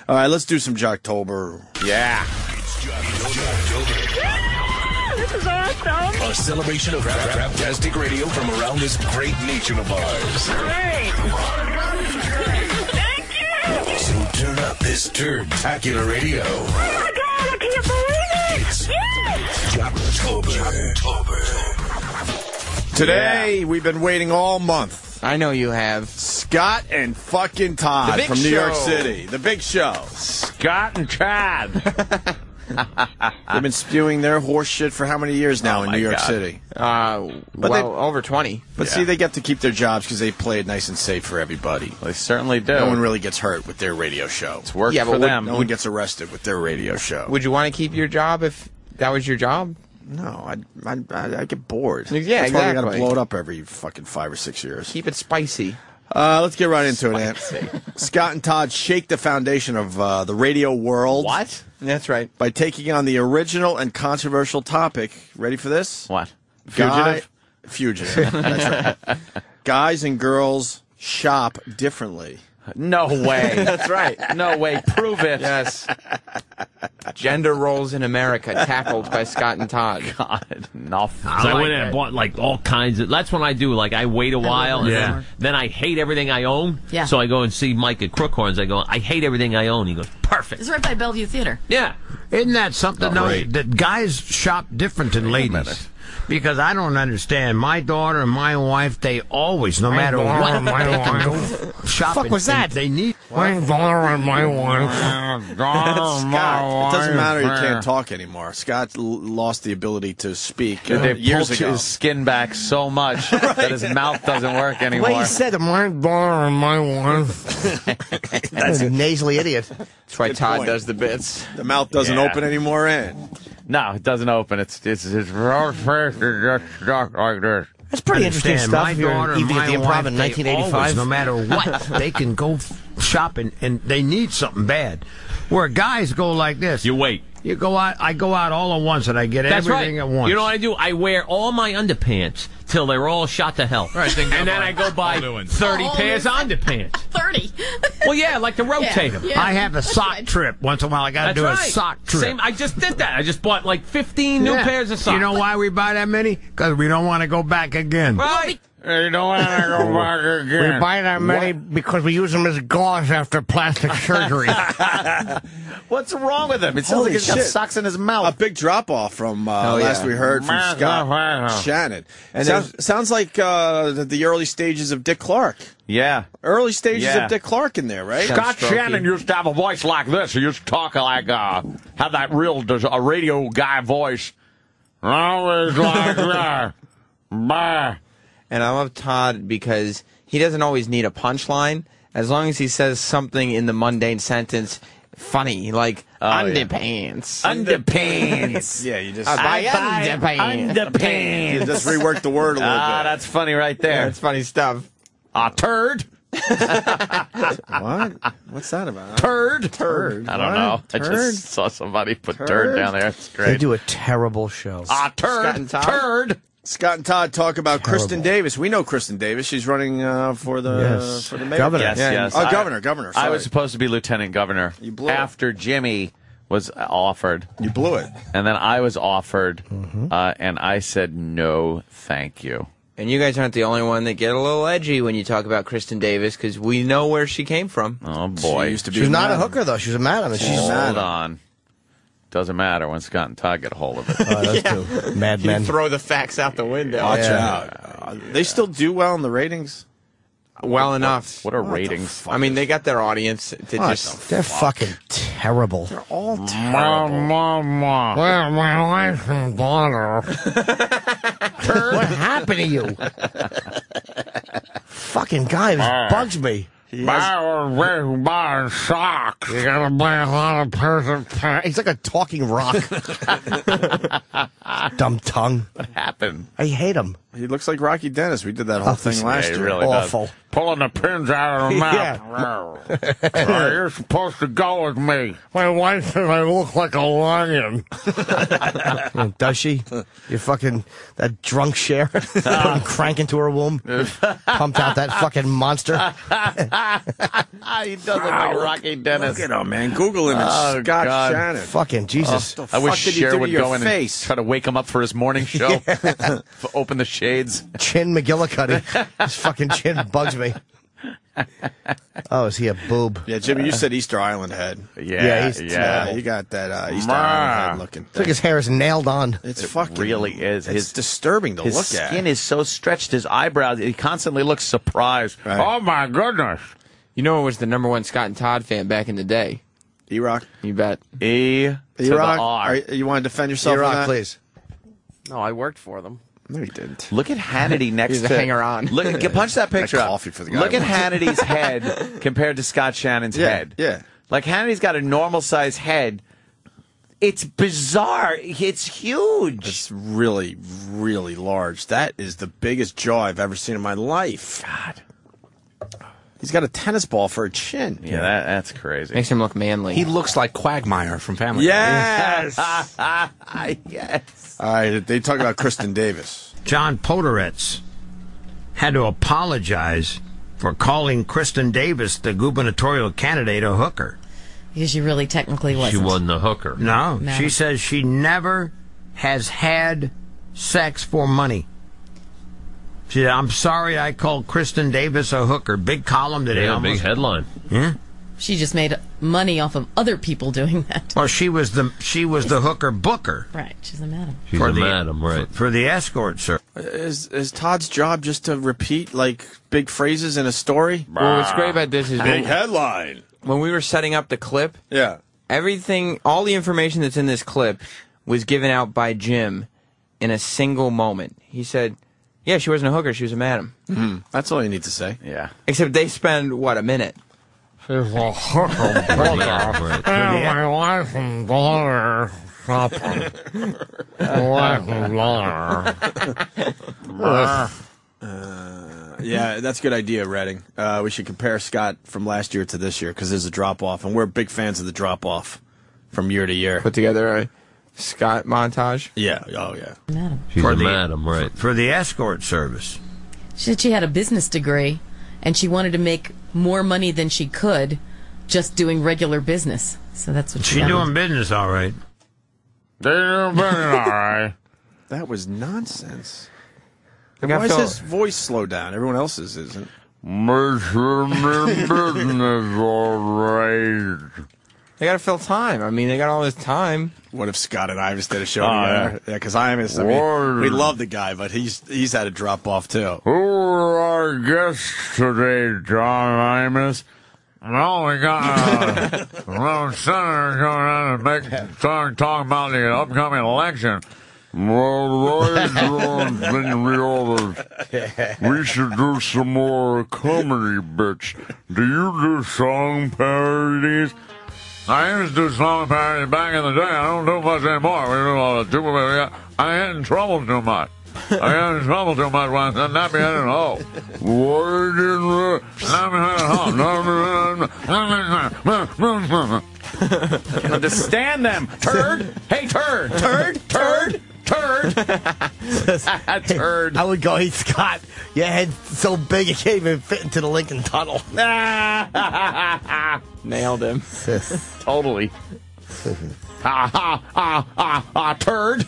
All right, let's do some Jocktober. Yeah. It's Jocktober. Yeah, this is awesome. A celebration of craptastic radio from around this great nation of ours. Great. Thank you. So turn up this turd-tacular radio. Oh, my God, I can't believe it. Yes. Jocktober. Today, we've been waiting all month. I know you have. Scott and fucking Todd The big from New York show. City. The big show. Scott and Todd. They've been spewing their horse shit for how many years now in New York City? Over 20. But see, they get to keep their jobs because they play it nice and safe for everybody. They certainly do. No one really gets hurt with their radio show. It's worked Yeah, for but them. No one gets arrested with their radio show. Would you want to keep your job if that was your job? No, I get bored. Yeah, That's why we got to exactly. blow it up every fucking 5 or 6 years. Keep it spicy. Let's get right into it, Ant. Scott and Todd shake the foundation of the radio world. What? That's right. By taking on the original and controversial topic. Ready for this? What? Fugitive. That's right. Guys and girls shop differently. No way. That's right. No way. Prove it. Yes. Gender roles in America tackled by Scott and Todd. God, enough. So I went and bought like all kinds of. That's what I do. Like I wait a while, and then I hate everything I own. Yeah. So I go and see Mike at Crookhorns. I go, I hate everything I own. He goes, perfect. It's right by Bellevue Theater. Yeah. Isn't that something that guys shop different than ladies? Because I don't understand. My daughter and my wife, they always, no matter what, they can go shopping. Fuck was that? They need my daughter and my wife. Scott, it doesn't matter. He can't talk anymore. Scott lost the ability to speak They years pulled ago. his skin back so much that his mouth doesn't work anymore. Well, he said, my daughter and my wife. That's a nasally idiot. That's why Todd point. does the bits. The mouth doesn't open anymore, and No, it doesn't open. It's real face is just stuck like this. That's pretty interesting stuff. My daughter and my wife, in 1985. Always, no matter what, they can go shopping and they need something bad. Where guys go like this. You wait. You go out. I go out all at once and I get That's everything right. at once. You know what I do? I wear all my underpants till they're all shot to hell. Right, and then I go buy 30 pairs of underpants. 30. Well, yeah, like to rotate them. Yeah. I have a sock trip once in a while. I got to do a sock trip. Same. I just did that. I just bought like 15 new pairs of socks. You know why we buy that many? Because we don't want to go back again. Right. You don't want to go back again. We buy that many because we use them as gauze after plastic surgery. What's wrong with him? It sounds Holy like he's got shit. socks in his mouth. a big drop off from last we heard from Scott Shannon. And sounds like the early stages of Dick Clark. Yeah. Early stages of Dick Clark in there, right? Scott Shannon used to have a voice like this. He used to talk like, have that a radio guy voice. Always like that. Bah. And I love Todd because he doesn't always need a punchline. As long as he says something in the mundane sentence funny, like underpants. Underpants. Yeah, you just Underpants. you just rework the word a little bit. That's funny right there. That's funny stuff. A turd. What? What's that about? Turd. I don't know. I Turd? just saw somebody put turd down there. It's great. They do a terrible show. A Scott turd. and Todd? Turd. Scott and Todd talk about Kristin Davis. We know Kristin Davis. She's running for the mayor. Governor. Yes, yes. Oh, governor. I Sorry. was supposed to be lieutenant governor. You blew it. after Jimmy was offered. You blew it. And then I was offered, and I said, no, thank you. And you guys aren't the only one that get a little edgy when you talk about Kristin Davis, because we know where she came from. Oh, boy. She used to be She's not a madam. hooker, though. She's a madam. And she's Hold on. Doesn't matter when Scott and Todd get a hold of it. those two madmen. You throw the facts out the window. Watch out. They still do well in the ratings. Well enough. What are ratings? I mean, they got their audience to just... They're fucking terrible. They're all terrible. Well, my wife and daughter. What happened to you? Fucking guy bugs me. Buy socks. You gotta buy a lot of pairs of pants. He's like a talking rock. Dumb tongue. What happened? I hate him. He looks like Rocky Dennis. We did that whole thing last He year. really Awful. does. Pulling the pins out of the mouth. You're supposed to go with me. My wife says I look like a lion. Does she? You fucking, that drunk sheriff crank into her womb, pumped out that fucking monster. He does look like Rocky Dennis. Look at him, man. Google him. Scott God. Shannon. Fucking Jesus. I wish Cher would go in and face? try to wake him up for his morning show. Open the shades. Chin McGillicuddy. His fucking chin bugs me. Oh, is he a boob? Yeah, Jimmy, you said Easter Island head. Yeah, he's Yeah, you got that Easter Island head looking. It's like his hair is nailed on. It fucking really is. It's disturbing to look at. His skin is so stretched. His eyebrows. He constantly looks surprised. Right. Oh my goodness! You know who was the #1 Scott and Todd fan back in the day? E-Rock. You bet. E-Rock. You want to defend yourself? E-Rock, please. No, I worked for them. No, he didn't. Look at Hannity next He's to a hanger-on. Punch that picture up. Coffee for the guy. Look at Hannity's head compared to Scott Shannon's head. Yeah. Like Hannity's got a normal size head. It's bizarre. It's huge. It's really, really large. That is the biggest jaw I've ever seen in my life. God. He's got a tennis ball for a chin. Yeah, that's crazy. Makes him look manly. He looks like Quagmire from Family Yes. Yes. All right. They talk about Kristin Davis. John Podhoretz had to apologize for calling Kristin Davis, the gubernatorial candidate, a hooker. Because she really technically wasn't. She wasn't a hooker. No, No. she says she never has had sex for money. She said, I'm sorry I called Kristin Davis a hooker. Big column today. Yeah, big headline. Yeah. She just made money off of other people doing that. Well, she was the hooker booker. Right, she's a madam. She's a madam, right. For the escort, sir. Is Todd's job just to repeat, like, big phrases in a story? Well, what's great about this is headline. when we were setting up the clip, Yeah. everything, all the information that's in this clip was given out by Jim in a single moment. He said, yeah, she wasn't a hooker, she was a madam. Mm-hmm. That's all you need to say. Yeah. Except they spend, what, a minute? She's a hooker. My wife and daughter shopping. Wife and daughter. Yeah, that's a good idea, Redding. We should compare Scott from last year to this year because there's a drop-off, and we're big fans of the drop-off from year to year. Put together a Scott montage? Yeah. Oh, yeah. Madam. She's a madam, right. For the escort service. She said she had a business degree, and she wanted to make more money than she could just doing regular business. So that's what She got. doing business all right. They're doing all right. That was nonsense. I Why is felt- his voice slow down? Everyone else's isn't. business all right. They gotta fill time. I mean, they got all this time. What if Scott and Ivis did a show together? Yeah, because I mean, we love the guy, but he's had a drop off too. Who are our guests today, John Imus? Well, we got a senator going on and talking about the upcoming election. Well, we should do some more comedy bits. Do you do song parodies? I used to do song parodies back in the day. I don't do much anymore. I get in trouble too much. I got in trouble too much when I said nappy headed hoe. Understand them, turd. Hey, turd. Turd. Turd. Turd. Turd. I would go, hey, Scott, your head's so big you can't even fit into the Lincoln Tunnel. Nailed him. Totally. Turd.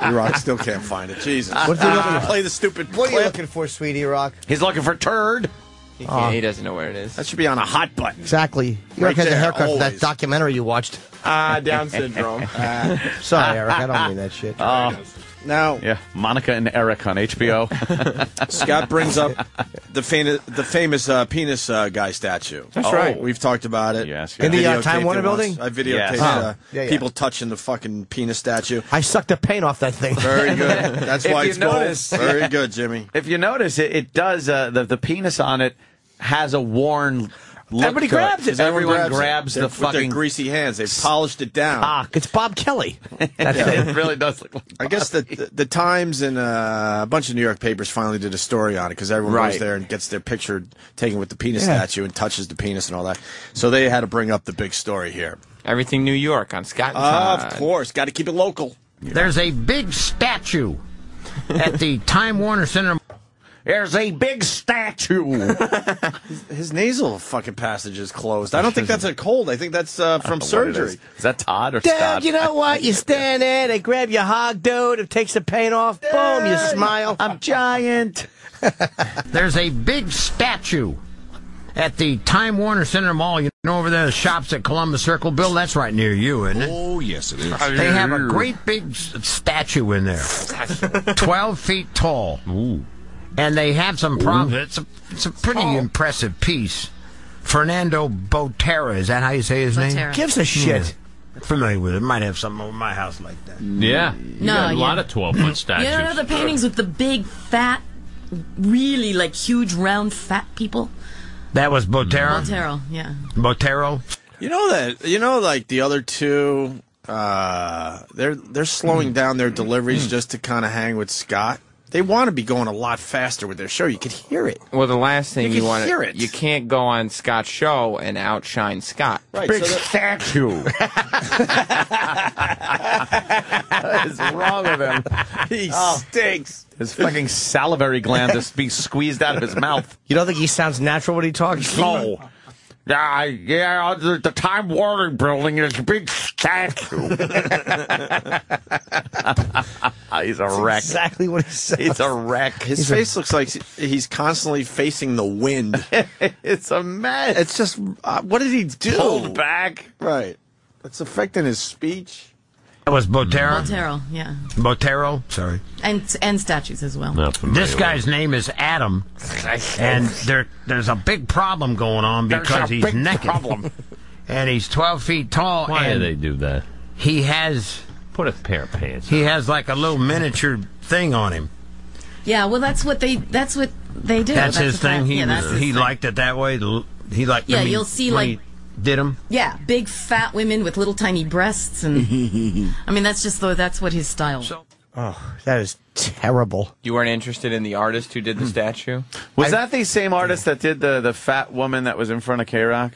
E-Rock still can't find it. Jesus. What's he looking for? Play the stupid What are you clip. looking for, sweetie Rock? He's looking for turd. He can't, he doesn't know where it is. That should be on a hot button. Exactly. You Right had a there, haircut for that always. documentary you watched. Down syndrome. Sorry, Eric, I don't mean that shit. Now, Yeah, Monica and Eric on HBO. Scott brings up the famous penis guy statue. That's right. We've talked about it. Yes, In the Videotaped Time Warner it once. building? I videotaped Yes. Yeah. people touching the fucking penis statue. I sucked the paint off that thing. Very good. That's If why you it's gold. notice- Very good, Jimmy. If you notice, it does, the penis on it has a worn look. Everybody to grabs it. Everyone grabs it. the With their fucking. greasy hands. They've polished it down. It's Bob Kelly. That's it. It really does look like. I guess the Times and a bunch of New York papers finally did a story on it because everyone goes Right. there and gets their picture taken with the penis statue and touches the penis and all that. So they had to bring up the big story here. Everything New York on Scott and Todd. Of course, got to keep it local. There's a big statue at the Time Warner Center. There's a big statue. His nasal fucking passage is closed. I don't think that's a cold. I think that's from surgery. Is that Todd or Dude, Scott? you know what? You stand there, they grab your hog, dude. It takes the paint off. Boom, you smile. I'm giant. There's a big statue at the Time Warner Center Mall. You know, over there, the shops at Columbus Circle. Bill, that's right near you, isn't it? Oh, yes, it is. They have a great big statue in there, 12 feet tall. Ooh. And they have some problems. It's a pretty impressive piece. Fernando Botera, is that how you say his name? Gives a shit. Familiar with it. Might have something over my house like that. Yeah. You got a lot of 12-foot statues. You know the paintings with the big, fat, really, like, huge, round, fat people? That was Botero? Botero, yeah. Botero? Like the other two, they're slowing down their deliveries just to kind of hang with Scott. They want to be going a lot faster with their show. You could hear it. Well, the last thing you want hear it. You can't go on Scott's show and outshine Scott. Right, Big statue. What is wrong with him? He stinks. His fucking salivary gland is being squeezed out of his mouth. You don't think he sounds natural when he talks? No. Yeah, the Time Warner building is a big statue. He's a wreck. Exactly what he said. He's a wreck. His face looks like he's constantly facing the wind. It's a mess. It's just, what did he do? Pulled back. Right. It's affecting his speech. That was Botero? Botero, yeah. Botero? Sorry. And statues as well. This guy's name is Adam, and there's a big problem going on because he's naked. And he's 12 feet tall. Why and do they do that? He has... Put a pair of pants on. He has like a little miniature thing on him. Yeah, well, that's what they do. That's his thing. That's his he thing. liked it that way. He liked. Yeah, you'll see, when like- he did them. Yeah, big fat women with little tiny breasts, and I mean that's what his style was. Oh, that is terrible. You weren't interested in the artist who did the statue? Was that the same artist that did the fat woman that was in front of K-Rock?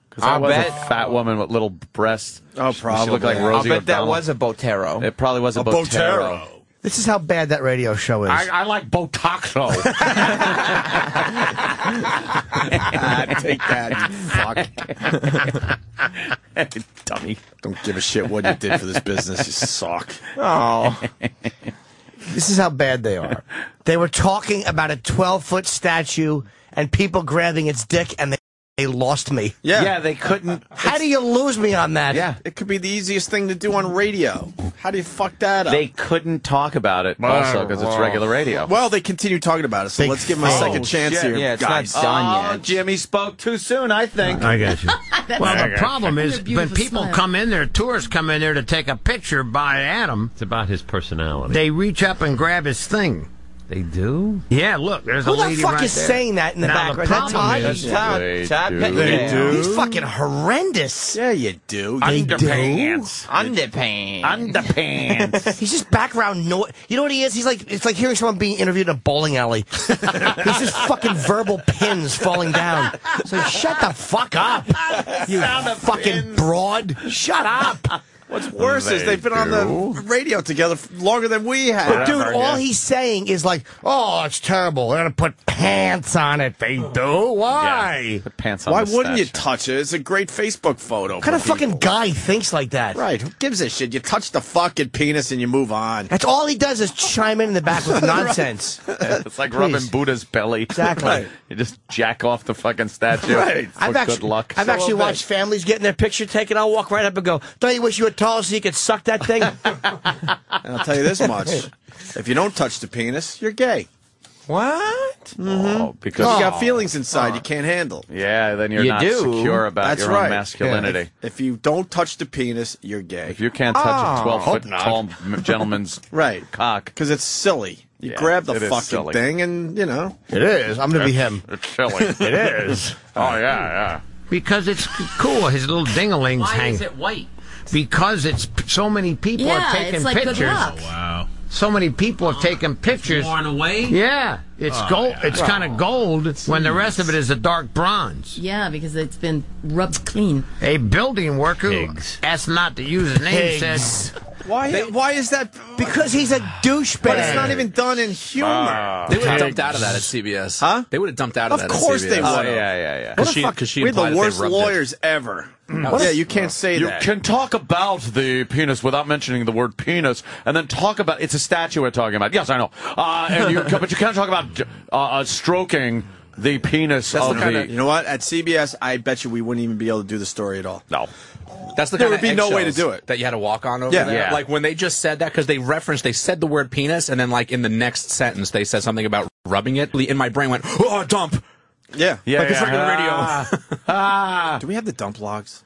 Because that was a fat woman with little breasts. Oh, probably. She looked like Rosie I bet that O'Donnell. was a Botero. It probably was a Botero. This is how bad that radio show is. I like Botoxo. Take that, you fuck. Dummy. Don't give a shit what you did for this business. You suck. Oh. This is how bad they are. They were talking about a 12-foot statue and people grabbing its dick, and they lost me. Yeah, they couldn't. How do you lose me on that? Yeah, it could be the easiest thing to do on radio. How do you fuck that up? They couldn't talk about it also because it's regular radio. Well, they continue talking about it, so let's give them a second chance here, Yeah, it's guys. not done yet. Jimmy spoke too soon, I think. I got you. Well, the problem is when beautiful people smile. come in there, tourists come in there to take a picture by Adam, It's about his personality. they reach up and grab his thing. They do? Yeah, look, there's Who a the lady fuck right is there. saying that in the Now, background? the Is that Todd? problem is- Todd They do. He's fucking horrendous. Yeah, you do. Underpants. Underpants. Underpants. He's just background noise. You know what he is? It's like hearing someone being interviewed in a bowling alley. He's just fucking verbal pins falling down. So shut the fuck up. You fucking broad. Shut up. What's worse is they've been on the radio together longer than we have. Dude, all he's saying is like, oh, it's terrible. They're going to put pants on it. They do? Why? Put pants on Why the wouldn't you statue. touch it? It's a great Facebook photo. What kind of for fucking people. guy thinks like that? Right, who gives a shit? You touch the fucking penis and you move on. That's all he does is chime in the back with nonsense. It's like Please. rubbing Buddha's belly. Exactly. Right. You just jack off the fucking statue. Right. For good luck. I've actually watched families getting their picture taken. I'll walk right up and go, don't you wish you were tall so you could suck that thing? And I'll tell you this much. If you don't touch the penis, you're gay. What? Oh, because You got feelings inside you can't handle. yeah, then you're You not do. secure about That's your right. own masculinity. If you don't touch the penis, you're gay. If you can't touch a 12-foot not. tall gentleman's Right. cock, Because it's silly. You Yeah, grab the it is fucking silly. thing and, you know. It is. I'm going to be him. it's silly. It is. Oh, yeah. Because it's cool. His little dinglings Why hang. is it white? Because it's so many people have Yeah, taken it's like good pictures. luck. Wow. So many people have taken pictures. Worn away? Yeah. It's gold. It's kind of gold when the rest of it is a dark bronze. Yeah, because it's been rubbed clean. A building worker, asked not to use his name, said... Why is that? Because he's a douchebag. But it's not even done in humor. They would have dumped out of that at CBS. Huh? They would have dumped out of that at CBS. Of course they would. Oh, yeah. Because she We're the implied that worst they rubbed lawyers ever. Yeah, you can't say You that. can talk about the penis without mentioning the word penis, and then talk about it's a statue we're talking about. Yes, I know. But you can't talk about stroking the penis of the. You know what? At CBS, I bet you we wouldn't even be able to do the story at all. No. That's the There kind would of be no way to eggshells do it. that you had to walk on over Yeah. there. Yeah. Like when they just said that, because they said the word penis, and then like in the next sentence they said something about rubbing it. In my brain went, oh, dump. Yeah. Like it's regular radio. Do we have the dump logs?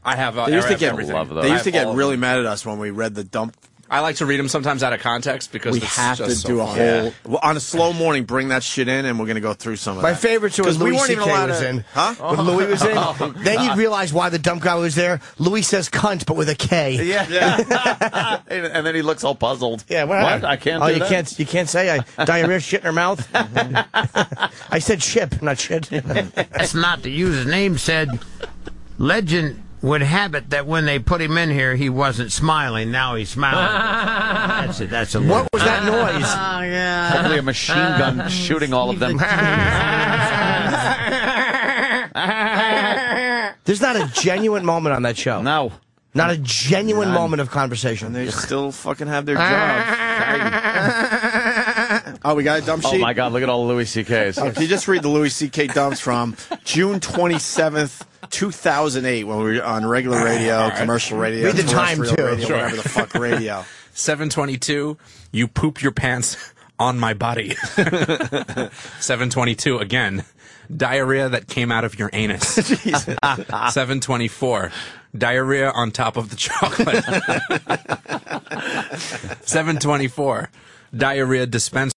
I have. They used to get everything. They used to I have get all really of them. mad at us when we read the dump. I like to read them sometimes out of context because We it's have to just do so a funny. whole on a slow morning. Bring that shit in, and we're going to go through some of My that. favorite was we Louis weren't even C.K. allowed was to. in. Huh? When Louis was in, then you'd realize why the dump guy was there. Louis says cunt, but with a K. Yeah. And then he looks all puzzled. Yeah, what? I can't. Oh, do you that? can't say diarrhea, shit in her mouth. I said ship, not shit. That's not to use his name, said legend would have it that when they put him in here, he wasn't smiling. Now he's smiling. That's it. That's a What was that noise? Oh, yeah. Hopefully a machine gun shooting all of them. There's not a genuine moment on that show. No. Not a genuine moment of conversation. And they still fucking have their jobs. Oh, we got a dump sheet? Oh, my God. Look at all the Louis C.K.'s. If you just read the Louis C.K. dumps from June 27th, 2008, when we were on regular radio, commercial radio, Read the time, terrestrial too. radio, Sure. whatever the fuck radio. 7:22. You poop your pants on my body. 7:22 again. Diarrhea that came out of your anus. 7:24. Diarrhea on top of the chocolate. 7:24. Diarrhea dispenser.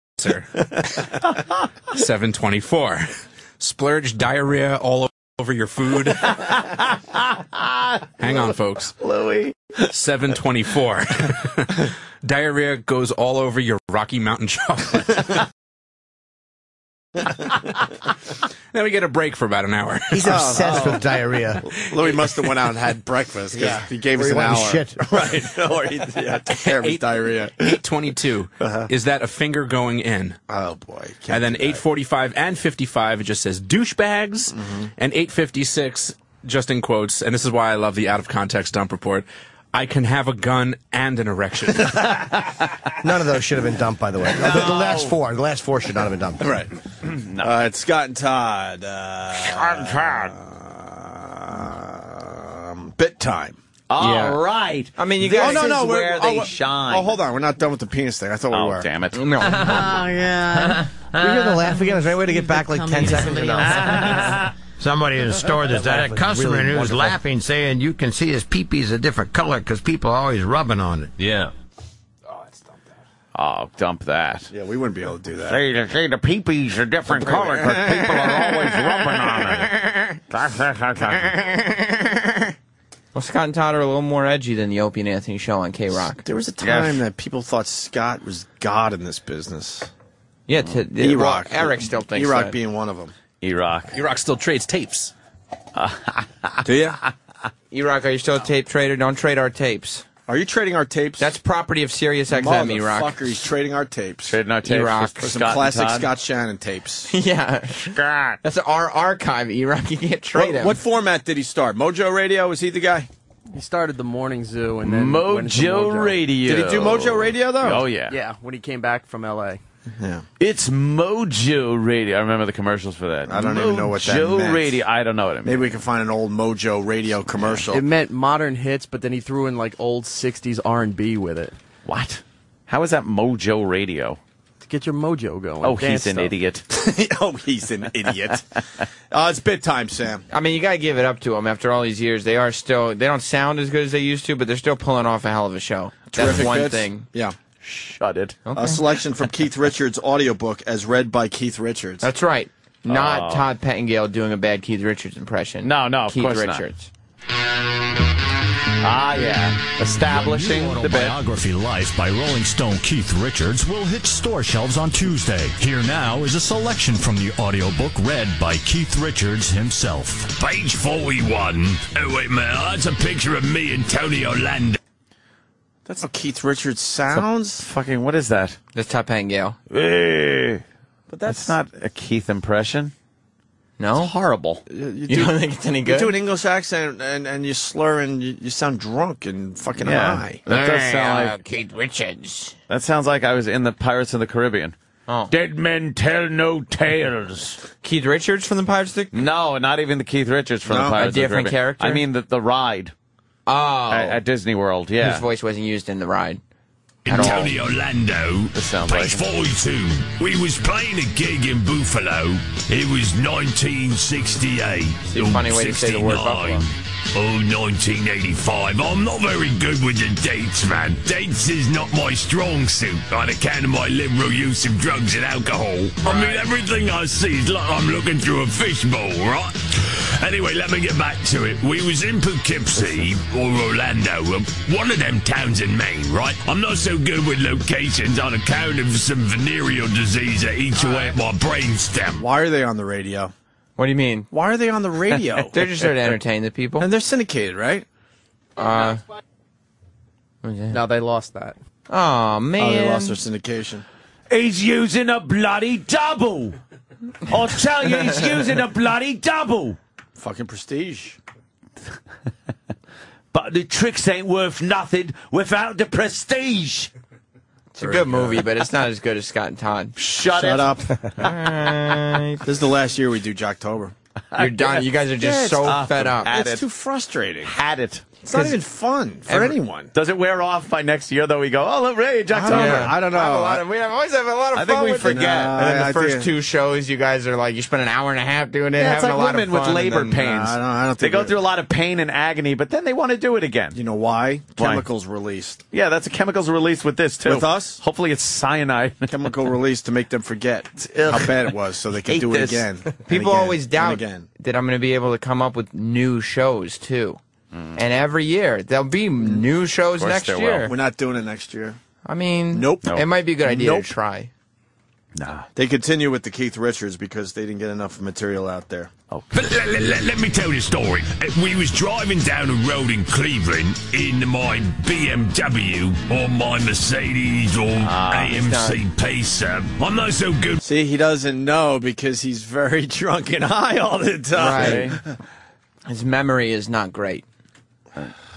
7:24. Splurge diarrhea all over your food. Hang on, folks. Louis. 7:24. Diarrhea goes all over your Rocky Mountain chocolate. Then we get a break for about an hour. He's obsessed with diarrhea. Louis must have went out and had breakfast because he gave us Or he an went and hour. shit. Right. Or he took care of his diarrhea. 8:22. Is that a finger going in? Oh, boy. And then 8:45 and 55, it just says douchebags. And 8:56, just in quotes, and this is why I love the out-of-context dump report, I can have a gun and an erection. None of those should have been dumped, by the way. The last four. The last four should not have been dumped. Right. It's Scott and Todd. Bit time. All right. I mean, you guys where they shine. Oh, hold on. We're not done with the penis thing. I thought we were. Oh, damn it. No. Oh, yeah. We hear the laugh again. Is there any way to get back like Tell 10 me seconds? somebody No. else. Somebody in the store, there's that customer really who was wonderful. laughing, saying you can see his pee-pee's a different color because people are always rubbing on it. Yeah. Oh, dump that. Yeah, we wouldn't be able to do that. Say the pee-pee's a different color because people are always rubbing on it. Well, Scott and Todd are a little more edgy than the Opie and Anthony show on K-Rock. There was a time that people thought Scott was God in this business. Yeah, E-Rock. Eric still thinks E-Rock that. being one of them. E-Rock. E-Rock still trades tapes. Do you? E-Rock, are you still a tape trader? Don't trade our tapes. Are you trading our tapes? That's property of Sirius XM, E-Rock. Motherfucker, he's trading our tapes. Trading our tapes E-Rock. for For some Scott and classic Todd. Scott Shannon tapes. Yeah. Scott. That's our archive, E-Rock. You can't trade him. What format did he start? Mojo Radio? Was he the guy? He started the Morning Zoo and then went into Mojo Radio. Did he do Mojo Radio, though? Oh, yeah. Yeah, when he came back from L.A. Yeah. It's Mojo Radio. I remember the commercials for that. I don't even know what that Mojo meant. Radio. I don't know what it means. Maybe we can find an old Mojo Radio commercial. It meant modern hits, but then he threw in like old 60s R&B with it. What? How is that Mojo Radio? To get your mojo going. Oh, Dance he's an stuff. idiot. Oh, he's an idiot. It's bit time, Sam. I mean, you got to give it up to them. After all these years, they don't sound as good as they used to, but they're still pulling off a hell of a show. That's Terrific one bits. thing. Yeah. Shut it. Okay. A selection from Keith Richards' audiobook as read by Keith Richards. That's right. Not Todd Pettingale doing a bad Keith Richards impression. No, of Keith course not. Richards. Ah, yeah. Establishing New the bit. autobiography Life by Rolling Stone Keith Richards will hit store shelves on Tuesday. Here now is a selection from the audiobook read by Keith Richards himself. Page 41. Oh, wait a minute. That's a picture of me and Tony Orlando. That's how Keith Richards sounds. Fucking, what is that? That's Todd Pangale. But that's not a Keith impression. No? It's horrible. You don't think it's any good? You do an English accent and you slur and you sound drunk and fucking high. That does sound like Keith Richards. That sounds like I was in the Pirates of the Caribbean. Oh. Dead men tell no tales. Keith Richards from the Pirates of the... No, not even the Keith Richards from the Pirates of the Caribbean. A different character? I mean the ride. Oh. At Disney World, yeah. His voice wasn't used in the ride. Tony Orlando, this sounds page like 42. We was playing a gig in Buffalo. It was 1968. It's a funny way to say the word Buffalo. Oh, 1985. I'm not very good with the dates, man. Dates is not my strong suit on account of my liberal use of drugs and alcohol. I mean, everything I see is like I'm looking through a fishbowl, right? Anyway, let me get back to it. We was in Poughkeepsie, or Orlando, one of them towns in Maine, right? I'm not so good with locations on account of some venereal disease that eats away at my brainstem. Why are they on the radio? What do you mean? Why are they on the radio? They're just there to entertain the people. And they're syndicated, right? No, they lost that. Oh, man. Oh, they lost their syndication. He's using a bloody double. I'll tell you, he's using a bloody double. Fucking prestige. But the tricks ain't worth nothing without the prestige. It's a good movie, but it's not as good as Scott and Todd. Shut up. Right. This is the last year we do Jocktober. You're done. You guys are just so fed up. It's too frustrating. Had it. It's not even fun for anyone. Does it wear off by next year, though? We go, oh, look, Ray, Jocktober. I don't know. We always have a lot of fun. I think we with forget. it. And then I the first think- two shows, you guys are like, you spend an hour and a half doing it, Yeah, it's having like a lot women of fun. with labor and then, pains. I don't They think go through a lot of pain and agony, but then they want to do it again. You know why? Why? Chemicals released. Yeah, that's a chemicals release with this, too. With us? Hopefully it's cyanide. Chemical release to make them forget how bad it was so they can Hate do it this. again. People always doubt again. that I'm going to be able to come up with new shows, too. And every year, there'll be new shows course next there year. will. We're not doing it next year. I mean, Nope. It might be a good idea Nope. to try. Nah. They continue with the Keith Richards because they didn't get enough material out there. But let me tell you a story. We was driving down a road in Cleveland in my BMW or my Mercedes or AMC Pacer. I'm not so good. See, he doesn't know because he's very drunk and high all the time. Right. His memory is not great.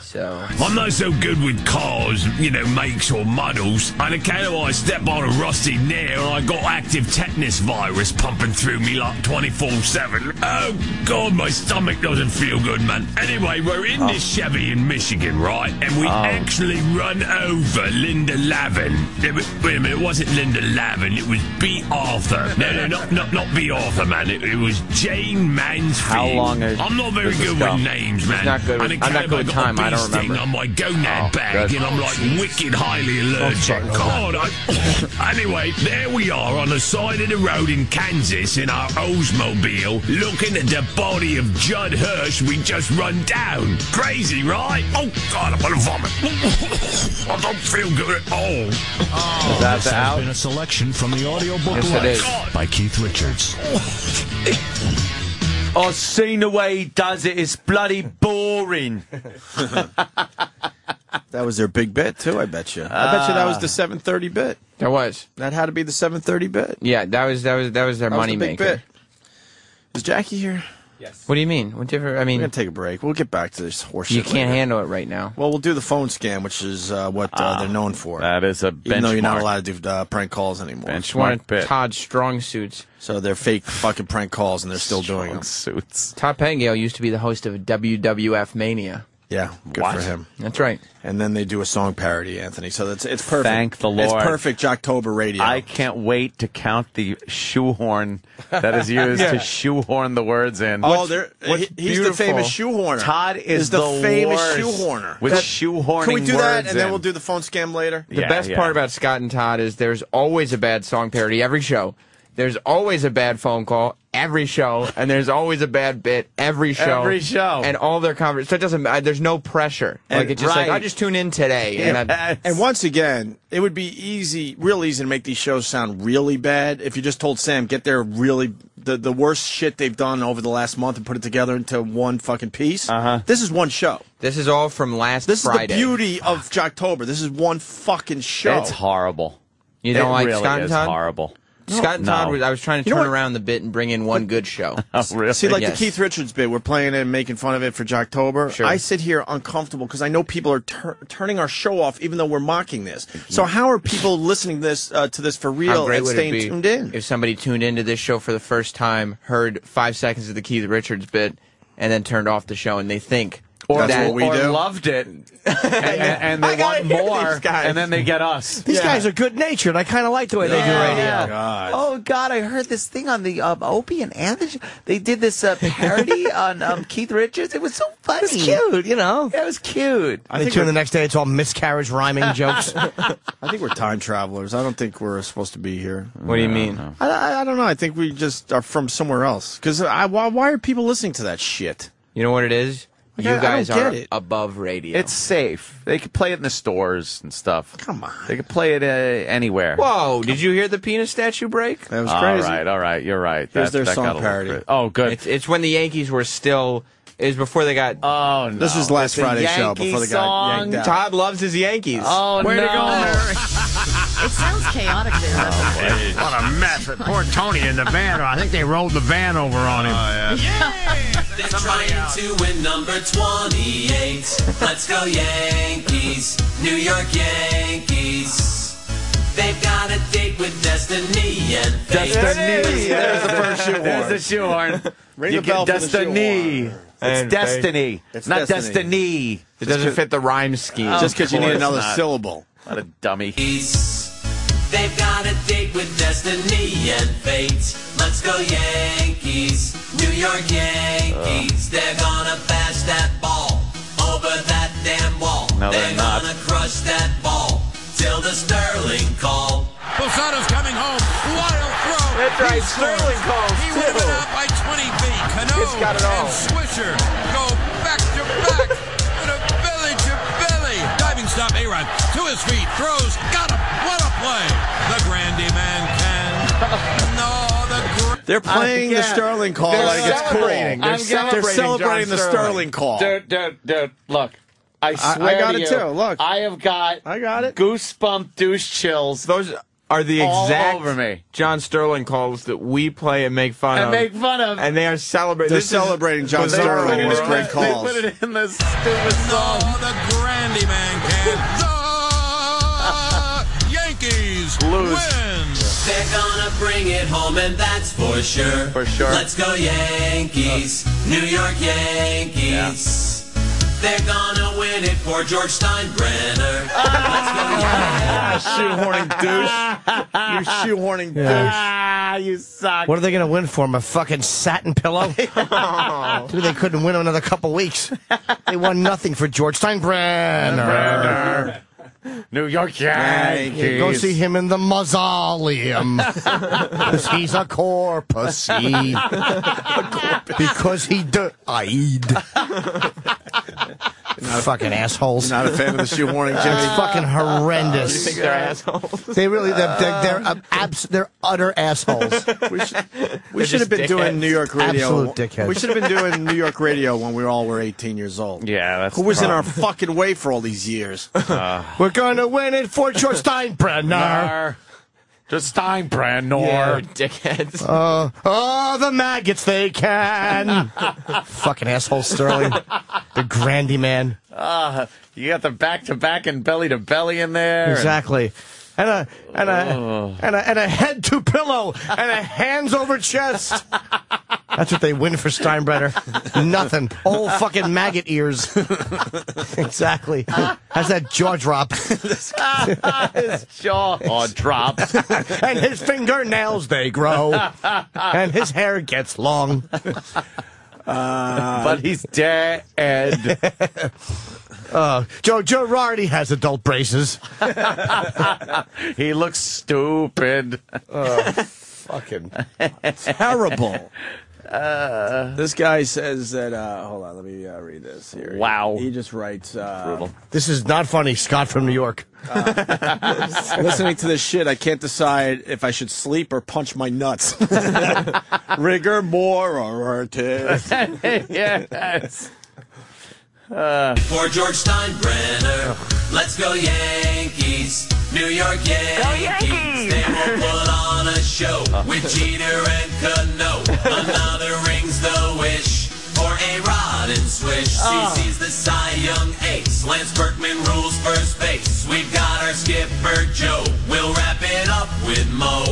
So I'm not so good with cars, makes or models. On account of I step on a rusty nail, I got active tetanus virus pumping through me like 24/7. Oh, God, my stomach doesn't feel good, man. Anyway, we're in this Chevy in Michigan, right? And we actually run over Linda Lavin. Wait a minute, it wasn't Linda Lavin, it was B. Arthur. No, not B. Arthur, man. It was Jane Mansfield. How long is I'm not very this good go? with names, man. not good with- On I'm not account good of with I got time, a I don't bee sting remember. on my gonad bag, good. and I'm like wicked highly allergic. God, anyway, there we are on the side of the road in Kansas in our Oldsmobile, looking at the body of Judd Hirsch we just run down. Crazy, right? Oh, God, I'm gonna vomit. I don't feel good at all. This has been a selection from the audiobook Yes, it is. Life by Keith Richards. I've seen the way he does it. It's bloody boring. That was their big bit, too, I bet you. I bet you that was the 7:30 bit. that was. That had to be the 7:30 bit. Yeah, that was their That was money the big maker. bit. Is Jackie here? What do you mean? What different? I We're mean, going to take a break. We'll get back to this horse you shit can't later. handle it right now. Well, we'll do the phone scam, which is what they're known for. That is a benchmark. Even though you're not allowed to do prank calls anymore. It's one Benchmark of bit. Todd's strong suits. So they're fake fucking prank calls, and they're still doing them. Suits. Todd Pangale used to be the host of WWF Mania. Yeah, good What? for him. That's right. And then they do a song parody, Anthony. So it's perfect. Thank the Lord. It's perfect Jocktober radio. I can't wait to count the shoehorn that is used to shoehorn the words in. Oh, what's he's the beautiful- famous shoehorner. Todd is the famous worst shoehorner. with That- shoehorning Can we do that, words and then in. we'll do the phone scam later? The Yeah, best yeah. part about Scott and Todd is there's always a bad song parody every show. there's always a bad phone call every show, and there's always a bad bit every show. Every show. And all their conversations. So it doesn't matter. There's no pressure. Like, it's just like, I just tune in today. And once again, it would be real easy to make these shows sound really bad if you just told Sam, get their really, the worst shit they've done over the last month and put it together into one fucking piece. This is one show. This is all from last Friday. This is the beauty of Jocktober. This is one fucking show. It's horrible. You don't like really Scott and is Todd? horrible. Scott and Todd, I was trying to turn around the bit and bring in one good show. Oh, really? See, like the Keith Richards bit, we're playing it and making fun of it for Jocktober. Sure. I sit here uncomfortable because I know people are turning our show off even though we're mocking this. So how are people listening to this for real and staying tuned in? If somebody tuned into this show for the first time, heard 5 seconds of the Keith Richards bit, and then turned off the show, and they think... Or loved it, and they want more, and then they get us. These guys are good-natured. I kind of like the way they do radio. God. Oh, God, I heard this thing on the Opie and Anthony. They did this parody on Keith Richards. It was so funny. It's cute, you know. Yeah, it was cute. They tune the next day, it's all miscarriage rhyming jokes. I think we're time travelers. I don't think we're supposed to be here. What do you mean? I don't know. I think we just are from somewhere else. Because why are people listening to that shit? You know what it is? You guys are above radio. It's safe. They could play it in the stores and stuff. Come on. They could play it anywhere. Whoa, did you hear the penis statue break? That was crazy. All right, you're right. Here's their that song got a little parody. crazy. Oh, good. It's when the Yankees were still... It was before they got... Oh, no. This was last Friday's show, before they got yanked out. Todd loves his Yankees. Oh, Way no. to go. It sounds chaotic there, doesn't it? What a mess. Poor Tony in the van. I think they rolled the van over on him. They're trying to win number 28. Let's go Yankees, New York Yankees. They've got a date with Destiny and Fate. Destiny. There's the first shoehorn. There's the shoehorn. Ring the bell for the Destiny. shoehorn. It's Destiny. It's not Destiny. Destiny. It doesn't fit the rhyme scheme. Just because you need another not. syllable. What a dummy. They've got a date with Destiny and Fate. Let's go Yankees, New York Yankees. They're gonna bash that ball over that damn wall. No, they're not. Gonna crush that ball till the Sterling call. Posada's coming home. Wild throw. That's right, Sterling calls, He would have too. been out by 20 feet. Cano It's got it all. and Swisher go back to back. And a belly to belly. Diving stop, A-Rod to his feet. Throws. Got him. What a play. The Grandy man can. They're playing the Sterling call like it's cool. They're celebrating the Sterling call. Dude, look. I swear I got to it you, too. Look, I got it. Goosebump douche chills. Those are the all exact over me. John Sterling calls that we play and make fun of. And they are celebrating. They're celebrating John Sterling and his great calls. They put it in the stupid song. The Grandy man can. The Yankees win. They're gonna bring it home, and that's for sure. For sure. Let's go Yankees, New York Yankees. They're gonna win it for George Steinbrenner. Let's go Yankees. Shoehorning douche. You shoehorning douche. You suck. What are they going to win for him? A fucking satin pillow? Dude, they couldn't win him another couple weeks. They won nothing for George Steinbrenner. New York Yankees. Go see him in the mausoleum. Because he's a corpusey. Because he died. Fucking assholes. You're not a fan of the shoehorning, Jimmy? It's fucking horrendous. You think they're assholes? They really, they're utter assholes. We should have been doing New York radio. Absolute dickheads. We should have been doing New York radio when we all were 18 years old. Yeah, that's Who was the in our problem. fucking way for all these years? We're going to win it for George Steinbrenner. Just Steinbrenner. Yeah, dickheads. The maggots they can. Fucking asshole Sterling. The Grandy man. You got the back-to-back and belly-to-belly in there. Exactly. And a head to pillow and a hands over chest. That's what they win for Steinbrenner. Nothing. Old fucking maggot ears. Exactly. How's that jaw drop? His jaw drops. And his fingernails, they grow. And his hair gets long. But he's dead. Joe Girardi has adult braces. He looks stupid. Fucking terrible. This guy says that. Hold on, let me read this here. Wow. He just writes. This is not funny. Scott from New York. Listening to this shit, I can't decide if I should sleep or punch my nuts. Rigor mortis. Yes. For George Steinbrenner, let's go Yankees. New York Yankees. They will put on a show with Jeter and Cano. Another rings the wish for A-Rod and Swish. CC's the Cy Young ace. Lance Berkman rules first base. We've got our skipper Joe. We'll wrap it up with Mo.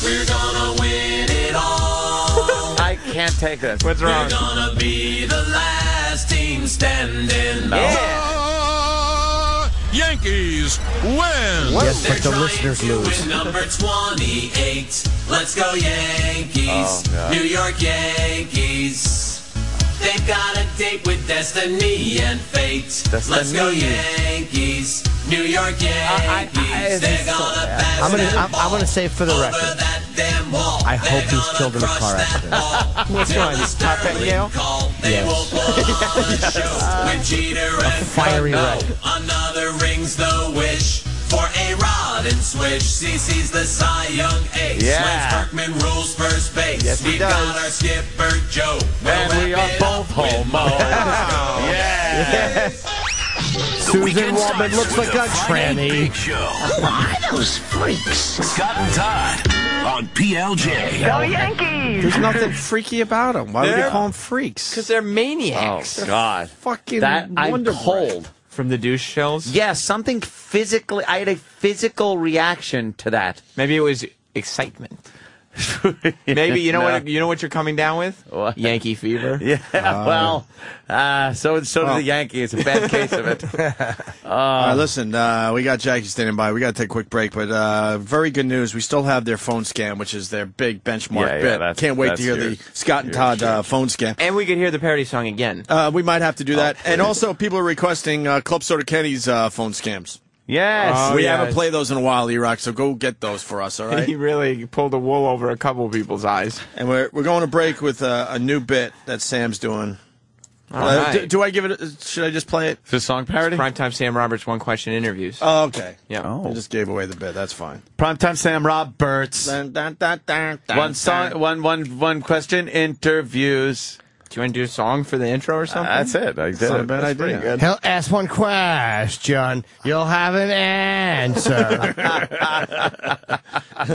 We're gonna win it all. I can't take this. What's wrong? We're gonna be the last team standing. Yankees win. Yes, but the listeners lose. Number 28. Let's go Yankees. New York Yankees. They've got a date with destiny and fate. Let's go Yankees. New York Yankees. They're gonna pass I'm gonna say for the record, I hope he's killed in a car accident. What's going on? Top at Yale? They will pull on the show with Jeter and fiery Cano. red. Another rings the wish for A-Rod and Swish. CC's the Cy Young ace. Yeah. Lance Berkman rules first base. Yes, he We've does. got our skipper Joe. And we are both homo. Yeah. Susan Waldman looks like a tranny. Big Show. Why those freaks? Scott and Todd on PLJ. Go Yankees! There's nothing freaky about them. Why would you call them freaks? Because they're maniacs. Oh, God. Fucking That I'm Wonder cold. From the douche shells? Yeah, something physically. I had a physical reaction to that. Maybe it was excitement. Maybe you know what you're coming down with? What? Yankee fever. Yeah, so did the Yankees. A bad case of it. All right, listen, we got Jackie standing by. We got to take a quick break, but very good news. We still have their phone scam, which is their big benchmark bit. Can't wait to hear the Scott and Todd phone scam. And we could hear the parody song again. We might have to do that. And also, people are requesting Club Soda Kenny's phone scams. Yes. We haven't played those in a while, E-Rock, so go get those for us, all right? He really pulled the wool over a couple of people's eyes. And we're going to break with a new bit that Sam's doing. All right. Do I give it? Should I just play it? Is this song parody? Primetime Sam Roberts one question interviews. Oh, okay. Yeah. I just gave away the bit. That's fine. Primetime Sam Roberts. One song, one question interviews. Do you want to do a song for the intro or something? That's it. I did Not a it. bad That's pretty idea. good. He'll ask one question. You'll have an answer.